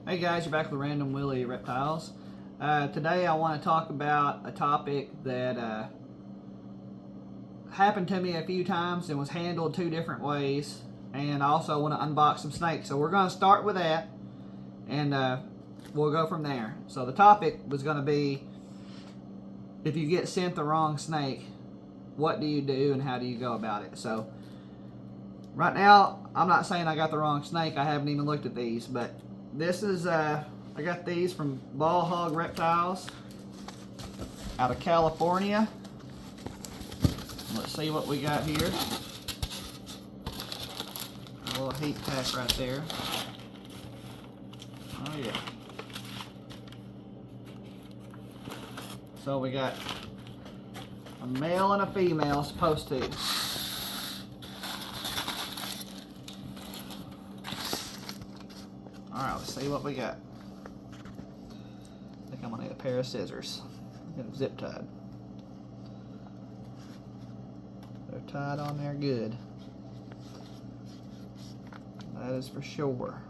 Hey guys, you're back with Random Willie Reptiles. Today I want to talk about a topic that happened to me a few times and was handled two different ways. And I also want to unbox some snakes. So we're going to start with that and we'll go from there. So the topic was going to be, if you get sent the wrong snake, what do you do and how do you go about it? So right now, I'm not saying I got the wrong snake. I haven't even looked at these, but this is, I got these from Ball Hog Reptiles out of California. Let's see what we got here. A little heat pack right there. Oh yeah. So we got a male and a female supposed to. Alright, let's see what we got. I think I'm gonna need a pair of scissors. Get them zip tied. They're tied on there good. That is for sure.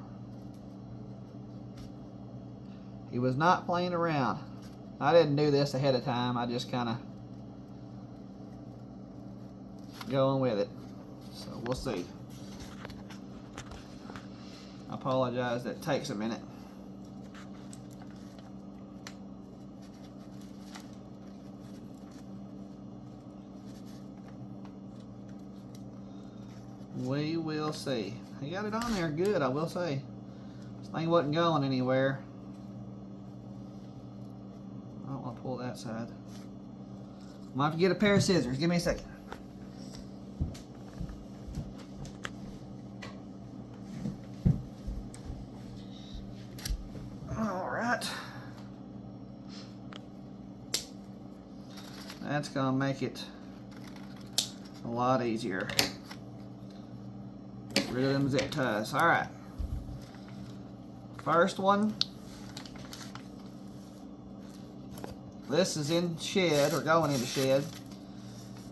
He was not playing around. I didn't do this ahead of time. I just kind of going with it. So we'll see. I apologize that it takes a minute. We will see. He got it on there good, I will say. This thing wasn't going anywhere. I don't want to pull that side. I'm gonna have to get a pair of scissors. Give me a second. Alright. That's gonna make it a lot easier. Get rid of them zip ties. Alright. First one. This is in shed, or going into shed.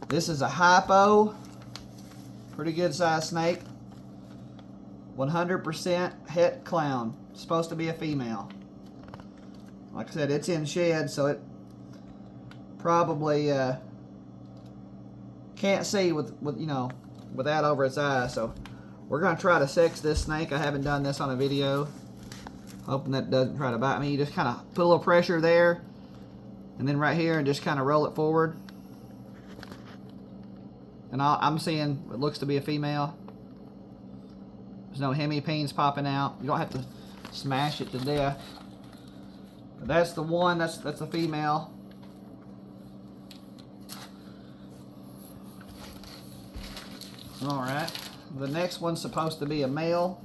This is a hypo. Pretty good sized snake. 100% het clown. Supposed to be a female. Like I said, it's in shed, so it probably can't see with you know, with that over its eyes. So we're gonna try to sex this snake. I haven't done this on a video. Hoping that doesn't try to bite me. You just kind of put a little pressure there, and then right here, and just kind of roll it forward. And I'm seeing it looks to be a female. There's no hemipenes popping out. You don't have to smash it to death. But that's the one. That's the female. All right. The next one's supposed to be a male.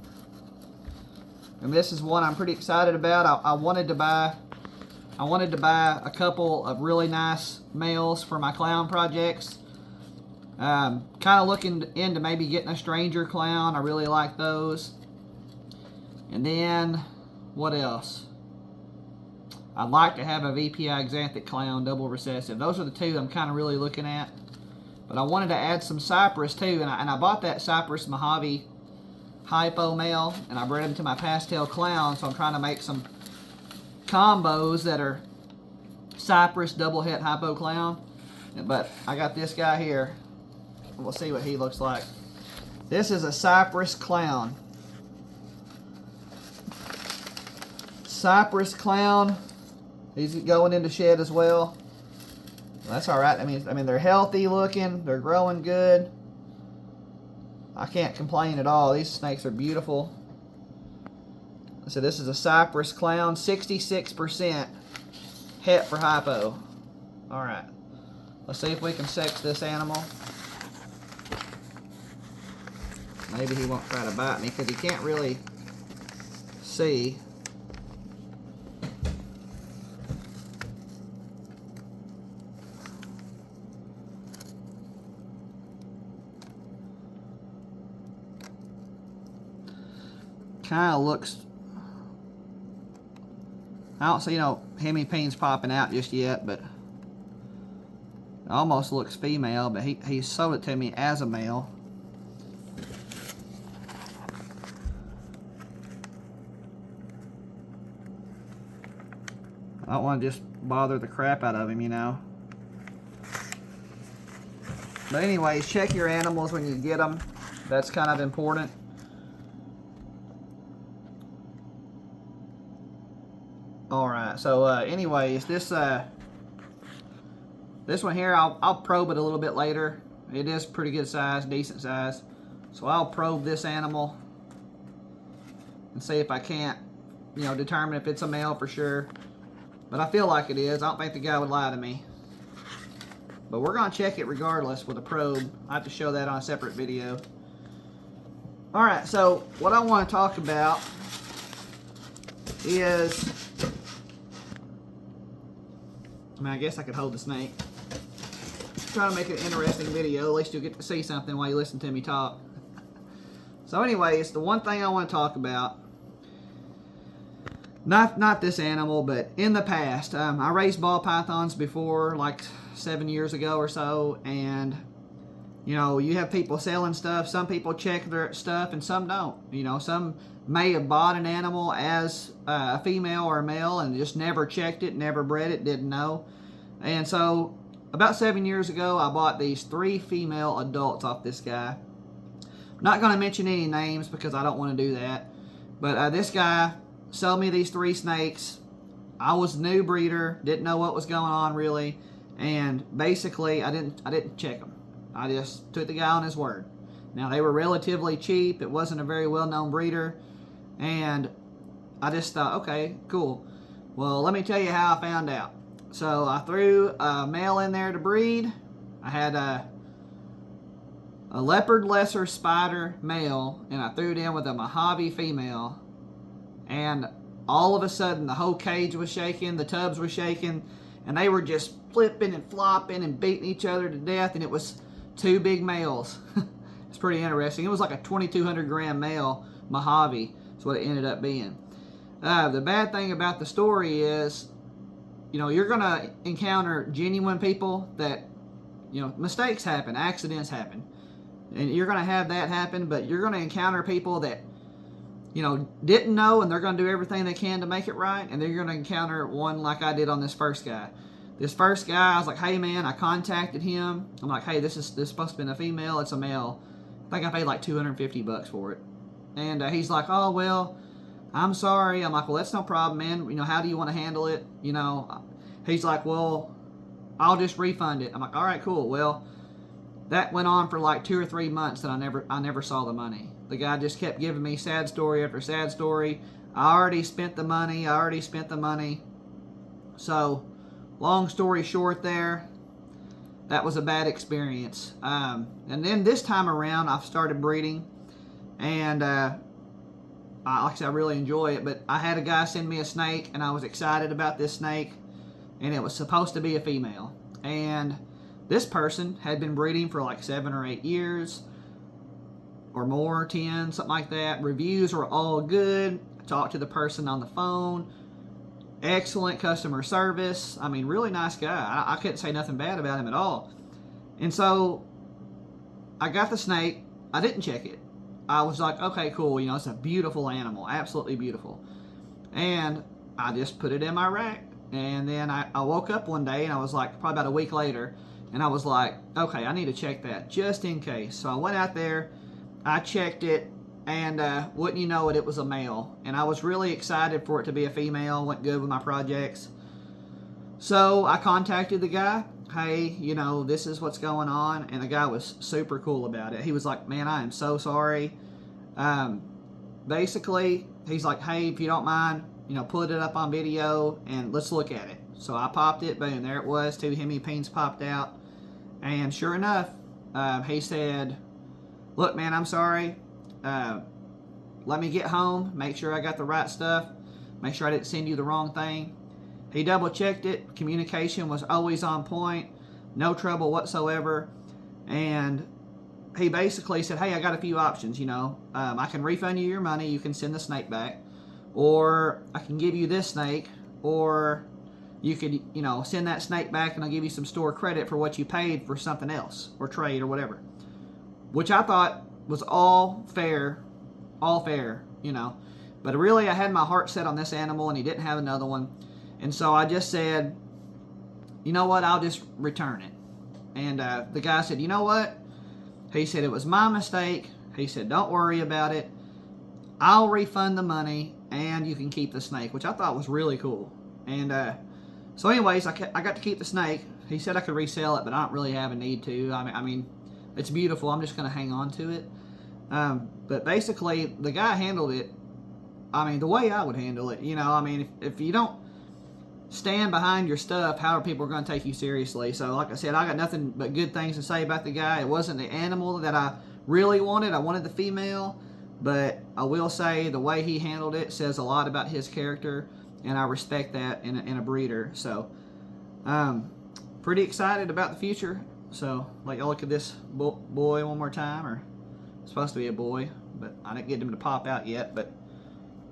And this is one I'm pretty excited about. I wanted to buy a couple of really nice males for my clown projects. Kind of looking into maybe getting a stranger clown. I really like those. And then, what else? I'd like to have a VPI Xanthic clown, double recessive. Those are the two I'm kind of really looking at. But I wanted to add some Cypress too, and I bought that Cypress Mojave hypo male, and I bred him to my pastel clown, so I'm trying to make some combos that are Cypress double het hypo clown. But I got this guy here. We'll see what he looks like. This is a Cypress clown. Cypress clown. He's going into shed as well. That's all right. I mean they're healthy looking. They're growing good. I can't complain at all. These snakes are beautiful. So this is a Cypress clown, 66% het for hypo. All right. Let's see if we can sex this animal. Maybe he won't try to bite me because he can't really see. Kind of looks, I don't see no hemipenes popping out just yet, but it almost looks female, but he sold it to me as a male. I don't want to just bother the crap out of him, you know. But anyways, check your animals when you get them. That's kind of important. Alright, so anyways, this one here, I'll probe it a little bit later. It is pretty good size, decent size. So I'll probe this animal and see if I can't, you know, determine if it's a male for sure. But I feel like it is. I don't think the guy would lie to me. But we're going to check it regardless with a probe. I have to show that on a separate video. Alright, so what I want to talk about is... I mean, I guess I could hold the snake. Try to make an interesting video. At least you'll get to see something while you listen to me talk. So anyways, the one thing I want to talk about, not this animal, but in the past, I raised ball pythons before, like 7 years ago or so, and you know, you have people selling stuff. Some people check their stuff and some don't. You know, some may have bought an animal as a female or a male and just never checked it, never bred it, didn't know. And so about 7 years ago, I bought these 3 female adults off this guy. I'm not going to mention any names because I don't want to do that. But this guy sold me these 3 snakes. I was a new breeder, didn't know what was going on really, and basically I didn't check them. I just took the guy on his word. Now they were relatively cheap. It wasn't a very well-known breeder, and I just thought, okay, cool. Well, let me tell you how I found out. So I threw a male in there to breed. I had a leopard lesser spider male, and I threw it in with a Mojave female, and all of a sudden the whole cage was shaking, the tubs were shaking, and they were just flipping and flopping and beating each other to death, and it was 2 big males. It's pretty interesting. It was like a 2,200 gram male Mojave. That's what it ended up being. The bad thing about the story is, you know, you're going to encounter genuine people that, you know, mistakes happen, accidents happen. And you're going to have that happen, but you're going to encounter people that, you know, didn't know, and they're going to do everything they can to make it right. And then you're going to encounter one like I did on this first guy. This first guy, I was like, hey man, I contacted him. I'm like, hey, this is supposed to be a female, it's a male. I think I paid like $250 for it. And he's like, oh, well, I'm sorry. I'm like, well, that's no problem, man. You know, how do you want to handle it? You know, he's like, well, I'll just refund it. I'm like, all right, cool. Well, that went on for like 2 or 3 months, and I never saw the money. The guy just kept giving me sad story after sad story. I already spent the money. So, long story short there, that was a bad experience. And then this time around, I've started breeding, and like I said, I really enjoy it. But I had a guy send me a snake, and I was excited about this snake, and it was supposed to be a female. And this person had been breeding for like 7 or 8 years, or more, 10, something like that. Reviews were all good. I talked to the person on the phone. Excellent customer service. I mean, really nice guy. I couldn't say nothing bad about him at all. And so I got the snake. I didn't check it. I was like, okay, cool. You know, it's a beautiful animal. Absolutely beautiful. And I just put it in my rack. And then I woke up one day, and I was like, probably about a week later, and I was like, okay, I need to check that just in case. So I went out there. I checked it. And wouldn't you know it, it was a male. And I was really excited for it to be a female. Went good with my projects. So I contacted the guy. Hey, you know, this is what's going on. And the guy was super cool about it. He was like, man, I am so sorry. Basically, he's like, hey, if you don't mind, you know, put it up on video and let's look at it. So I popped it. Boom, there it was. 2 hemipenes popped out. And sure enough, he said, look, man, I'm sorry. Let me get home, make sure I got the right stuff, make sure I didn't send you the wrong thing. He double checked it. Communication was always on point, no trouble whatsoever. And he basically said, hey, I got a few options, you know. I can refund you your money, you can send the snake back, or I can give you this snake, or you could, you know, send that snake back and I'll give you some store credit for what you paid for something else, or trade, or whatever. Which I thought was all fair, you know. But really, I had my heart set on this animal, and he didn't have another one. And so I just said, you know what, I'll just return it. And the guy said, you know what? He said, it was my mistake. He said, don't worry about it. I'll refund the money and you can keep the snake, which I thought was really cool. And so anyways, I got to keep the snake. He said I could resell it, but I don't really have a need to. I mean, it's beautiful. I'm just going to hang on to it. But basically, the guy handled it, I mean, the way I would handle it. You know, I mean, if you don't stand behind your stuff, how are people going to take you seriously? So like I said, I got nothing but good things to say about the guy. It wasn't the animal that I really wanted. I wanted the female. But I will say the way he handled it says a lot about his character, and I respect that in a breeder. So, pretty excited about the future. So, like, I'll look at this boy one more time, or it's supposed to be a boy, but I didn't get him to pop out yet. But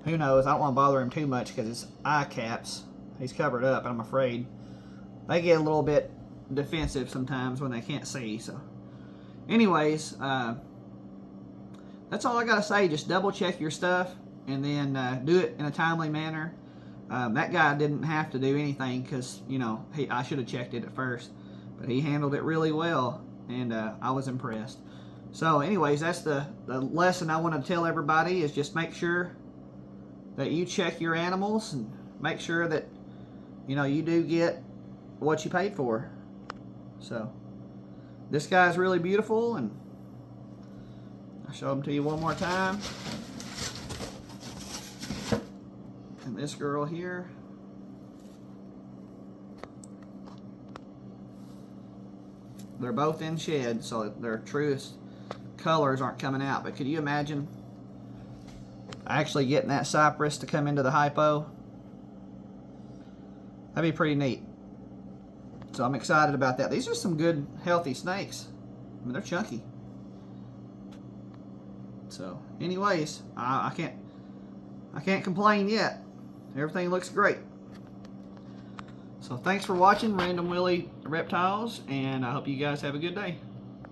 who knows? I don't want to bother him too much because his eye caps, he's covered up, and I'm afraid they get a little bit defensive sometimes when they can't see. So, anyways, that's all I gotta say. Just double check your stuff and then do it in a timely manner. That guy didn't have to do anything because, you know, I should have checked it at first, but he handled it really well, and I was impressed. So anyways, that's the lesson I want to tell everybody, is just make sure that you check your animals and make sure that, you know, you do get what you paid for. So this guy's really beautiful, and I'll show them to you one more time. And this girl here. They're both in shed, so their truest colors aren't coming out. But could you imagine actually getting that cypress to come into the hypo? That'd be pretty neat. So I'm excited about that. These are some good, healthy snakes. I mean, they're chunky. So, anyways, I can't complain yet. Everything looks great. So, thanks for watching Random Willie Reptiles, and I hope you guys have a good day.